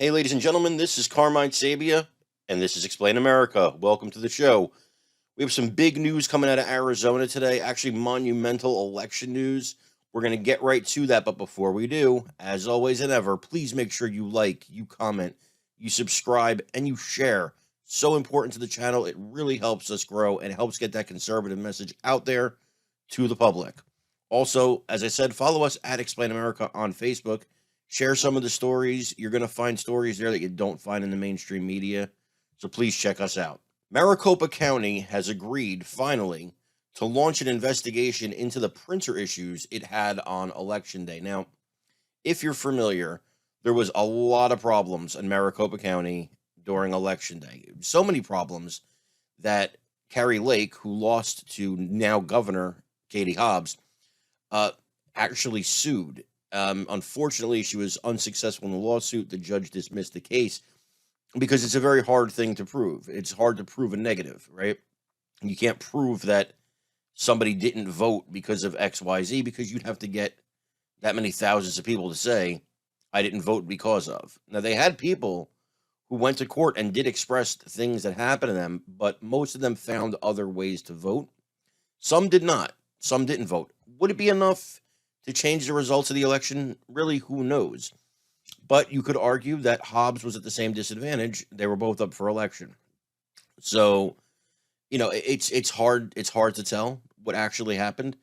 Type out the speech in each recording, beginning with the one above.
Hey, ladies and gentlemen, this is Carmine Sabia, and this is Explain America. Welcome to the show. We have some big news coming out of Arizona today, actually, monumental election news. We're going to get right to that, but before we do, as always and ever, please make sure you like, you comment, you subscribe, and you share. So important to the channel. It really helps us grow and helps get that conservative message out there to the public. Also, as I said, follow us at Explain America on Facebook. Share some of the stories. You're going to find stories there that you don't find in the mainstream media. So please check us out. Maricopa County has agreed, finally, to launch an investigation into the printer issues it had on Election Day. Now, if you're familiar, there was a lot of problems in Maricopa County during Election Day. So many problems that Kari Lake, who lost to now Governor Katie Hobbs, actually sued. Unfortunately, she was unsuccessful in the lawsuit. The judge dismissed the case because it's a very hard thing to prove. It's hard to prove a negative, right? You can't prove that somebody didn't vote because of XYZ, because you'd have to get that many thousands of people to say, I didn't vote because of. Now, they had people who went to court and did express things that happened to them, but most of them found other ways to vote. Some did not. Some didn't vote. Would it be enough to change the results of the election? Really, who knows? But you could argue that Hobbs was at the same disadvantage. They were both up for election. So, it's hard to tell what actually happened.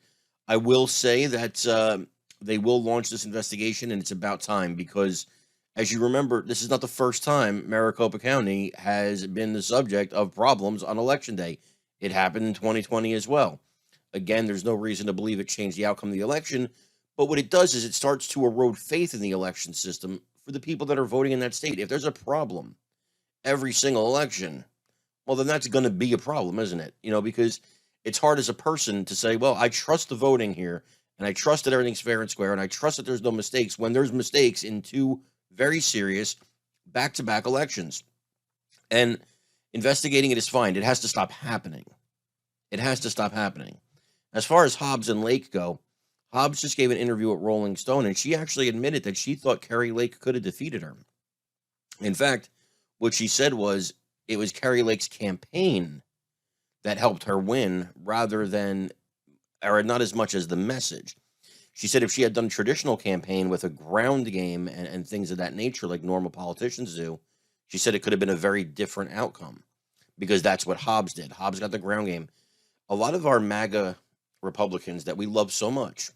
I will say that they will launch this investigation, and it's about time, because as you remember, this is not the first time Maricopa County has been the subject of problems on Election Day. It happened in 2020 as well. Again, there's no reason to believe it changed the outcome of the election, but what it does is it starts to erode faith in the election system for the people that are voting in that state. If there's a problem every single election, well, then that's going to be a problem, isn't it? Because it's hard as a person to say, well, I trust the voting here, and I trust that everything's fair and square, and I trust that there's no mistakes, when there's mistakes in two very serious back-to-back elections. And investigating it is fine. It has to stop happening. It has to stop happening. As far as Hobbs and Lake go, Hobbs just gave an interview at Rolling Stone, and she actually admitted that she thought Kari Lake could have defeated her. In fact, what she said was it was Kari Lake's campaign that helped her win, rather than, or not as much as the message. She said if she had done a traditional campaign with a ground game and things of that nature, like normal politicians do, she said it could have been a very different outcome, because that's what Hobbs did. Hobbs got the ground game. A lot of our MAGA Republicans that we love so much,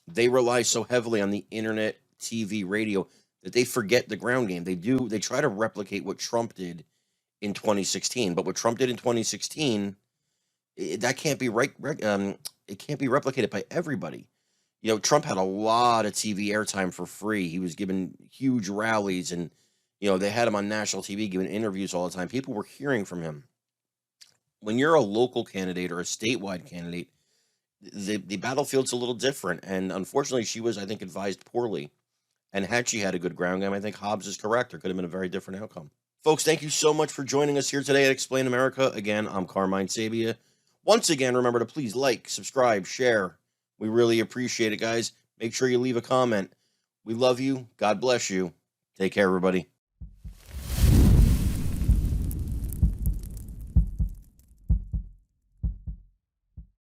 they rely so heavily on the internet, TV, radio, that they forget the ground game. They try to replicate what Trump did in 2016, but what Trump did in 2016, that can't be it can't be replicated by everybody. Trump had a lot of TV airtime for free. He was given huge rallies, and they had him on national TV giving interviews all the time. People were hearing from him. When you're a local candidate or a statewide candidate, the battlefield's a little different, and unfortunately, she was, I think, advised poorly. And had she had a good ground game, I think Hobbs is correct. There could have been a very different outcome. Folks, thank you so much for joining us here today at Explain America. Again, I'm Carmine Sabia. Once again, remember to please like, subscribe, share. We really appreciate it, guys. Make sure you leave a comment. We love you. God bless you. Take care, everybody.